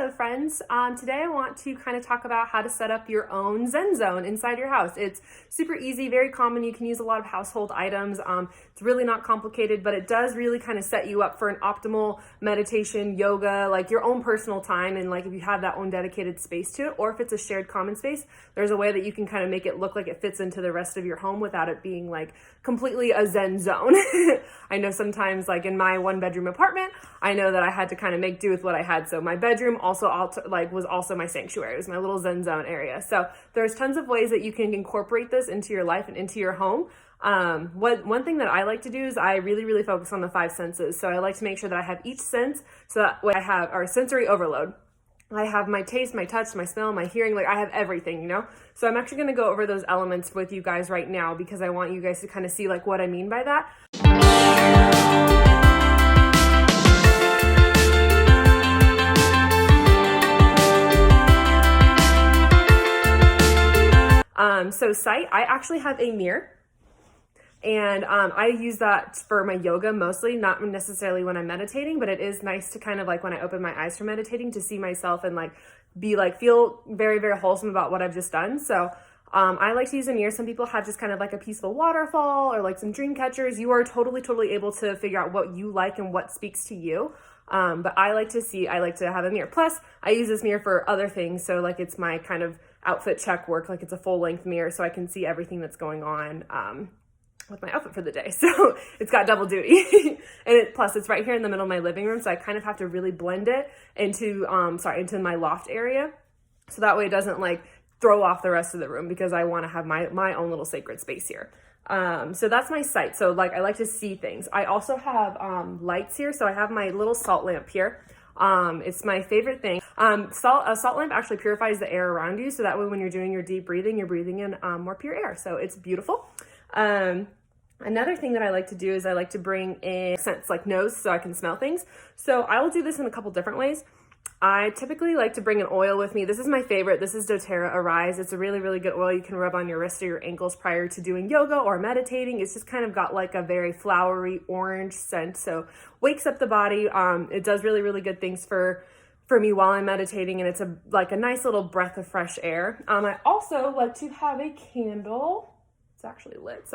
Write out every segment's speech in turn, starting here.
Hello friends. Today I want to kind of talk about how to set up your own Zen zone inside your house. It's super easy, very common. You can use a lot of household items. It's really not complicated, but it does really kind of set you up for an optimal meditation, yoga, like your own personal time. And like if you have that own dedicated space to it, or if it's a shared common space, there's a way that you can kind of make it look like it fits into the rest of your home without it being like completely a Zen zone. I know sometimes like in my 1-bedroom apartment, I know that I had to kind of make do with what I had. So my bedroom also was also my sanctuary. It was my little Zen zone area. So there's tons of ways that you can incorporate this into your life and into your home. One thing that I like to do is I really focus on the 5 senses. So I like to make sure that I have each sense, so that way I have our sensory overload. I have my taste, my touch, my smell, my hearing, like I have everything, you know? So I'm actually going to go over those elements with you guys right now because I want you guys to kind of see like what I mean by that. So sight, I actually have a mirror. And I use that for my yoga mostly, not necessarily when I'm meditating, but it is nice to kind of like when I open my eyes for meditating to see myself and like feel very wholesome about what I've just done. So I like to use a mirror. Some people have just kind of like a peaceful waterfall or like some dream catchers. You are totally able to figure out what you like and what speaks to you. But I like to have a mirror. Plus I use this mirror for other things. So like it's my kind of outfit check work, like it's a full length mirror so I can see everything that's going on with my outfit for the day. So it's got double duty. And plus it's right here in the middle of my living room. So I kind of have to really blend it into my loft area. So that way it doesn't like throw off the rest of the room because I want to have my own little sacred space here. So that's my sight. So like I like to see things. I also have lights here. So I have my little salt lamp here. It's my favorite thing. A salt lamp actually purifies the air around you. So that way when you're doing your deep breathing, you're breathing in more pure air. So it's beautiful. Another thing that I like to do is I like to bring in scents like nose so I can smell things. So I will do this in a couple different ways. I typically like to bring an oil with me. This is my favorite. This is doTERRA Arise. It's a really good oil you can rub on your wrists or your ankles prior to doing yoga or meditating. It's just kind of got like a very flowery orange scent. So wakes up the body. It does really good things for me while I'm meditating, and it's like a nice little breath of fresh air. I also like to have a candle. It's actually lit.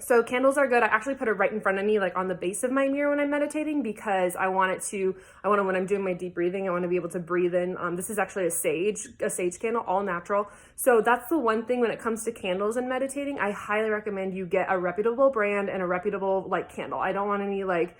So candles are good. I actually put it right in front of me, like on the base of my mirror when I'm meditating, because when I'm doing my deep breathing, I want to be able to breathe in. This is actually a sage candle, all natural. So that's the one thing when it comes to candles and meditating, I highly recommend you get a reputable brand and a reputable like candle. I don't want any like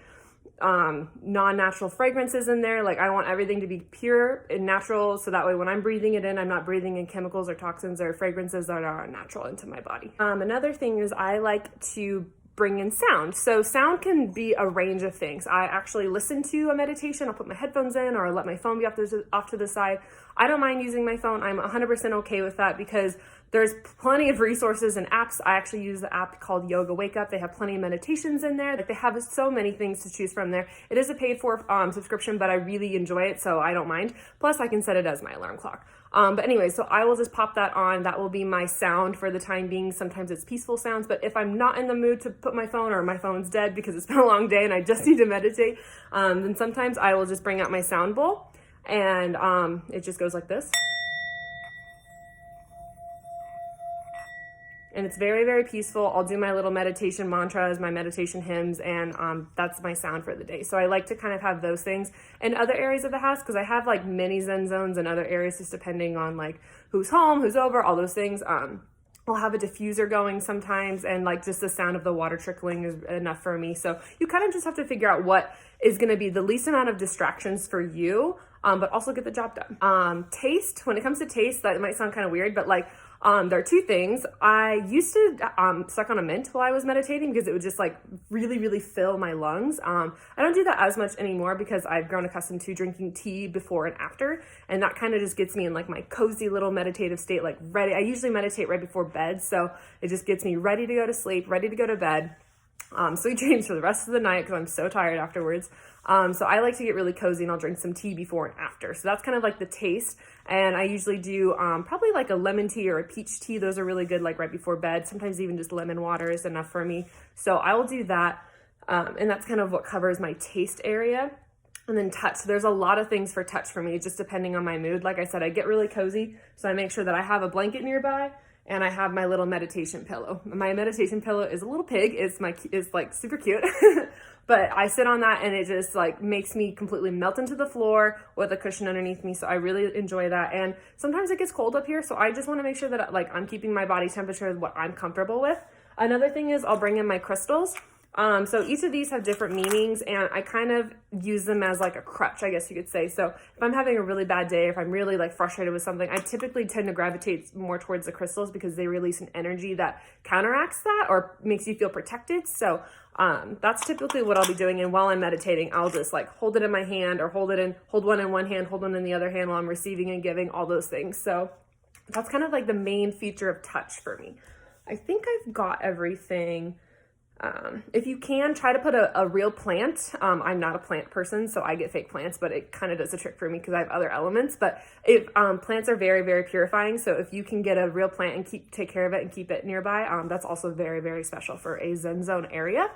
non-natural fragrances in there. Like I want everything to be pure and natural, so that way when I'm breathing it in, I'm not breathing in chemicals or toxins or fragrances that are unnatural into my body. Another thing is I like to bring in sound. So sound can be a range of things. I actually listen to a meditation. I'll put my headphones in or I'll let my phone be off to the side. I don't mind using my phone. I'm 100% okay with that because there's plenty of resources and apps. I actually use the app called Yoga Wake Up. They have plenty of meditations in there. Like they have so many things to choose from there. It is a paid for subscription, but I really enjoy it, so I don't mind. Plus I can set it as my alarm clock. But anyway, so I will just pop that on. That will be my sound for the time being. Sometimes it's peaceful sounds, but if I'm not in the mood to put my phone or my phone's dead because it's been a long day and I just need to meditate, then sometimes I will just bring out my sound bowl and it just goes like this. And it's very peaceful. I'll do my little meditation mantras, my meditation hymns, and that's my sound for the day. So I like to kind of have those things in other areas of the house because I have like mini Zen zones in other areas just depending on like who's home, who's over, all those things. I'll have a diffuser going sometimes, and like just the sound of the water trickling is enough for me. So you kind of just have to figure out what is going to be the least amount of distractions for you, but also get the job done. Taste, when it comes to taste, that might sound kind of weird, but like there are 2 things. I used to suck on a mint while I was meditating because it would just like really fill my lungs. I don't do that as much anymore because I've grown accustomed to drinking tea before and after, and that kind of just gets me in like my cozy little meditative state, like ready. I usually meditate right before bed, so it just gets me ready to go to sleep, ready to go to bed. Sweet dreams for the rest of the night because I'm so tired afterwards. So I like to get really cozy and I'll drink some tea before and after. So that's kind of like the taste. And I usually do probably like a lemon tea or a peach tea. Those are really good like right before bed. Sometimes even just lemon water is enough for me. So I will do that. And that's kind of what covers my taste area. And then touch. There's a lot of things for touch for me, just depending on my mood. Like I said, I get really cozy, so I make sure that I have a blanket nearby and I have my little meditation pillow. My meditation pillow is a little pig. It's like super cute, but I sit on that and it just like makes me completely melt into the floor with a cushion underneath me. So I really enjoy that. And sometimes it gets cold up here, so I just want to make sure that like I'm keeping my body temperature what I'm comfortable with. Another thing is I'll bring in my crystals. So each of these have different meanings, and I kind of use them as like a crutch, I guess you could say. So if I'm having a really bad day, if I'm really like frustrated with something, I typically tend to gravitate more towards the crystals because they release an energy that counteracts that or makes you feel protected. So that's typically what I'll be doing. And while I'm meditating, I'll just like hold it in my hand or hold one in one hand, hold one in the other hand while I'm receiving and giving, all those things. So that's kind of like the main feature of touch for me. I think I've got everything. If you can, try to put a real plant. I'm not a plant person, so I get fake plants, but it kind of does the trick for me because I have other elements. But if plants are very, very purifying, so if you can get a real plant and take care of it and keep it nearby, that's also very, very special for a Zen zone area.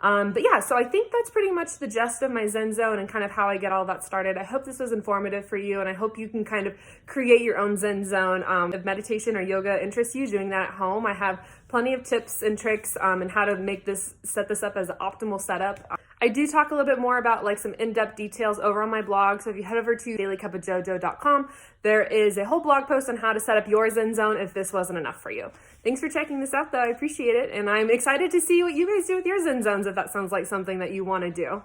But yeah, so I think that's pretty much the gist of my Zen zone and kind of how I get all that started. I hope this was informative for you, and I hope you can kind of create your own Zen zone. If meditation or yoga interests you, doing that at home, I have plenty of tips and tricks and how to set this up as an optimal setup. I do talk a little bit more about like some in-depth details over on my blog. So if you head over to dailycupofjojo.com, there is a whole blog post on how to set up your Zen zone if this wasn't enough for you. Thanks for checking this out though. I appreciate it. And I'm excited to see what you guys do with your Zen zones if that sounds like something that you want to do.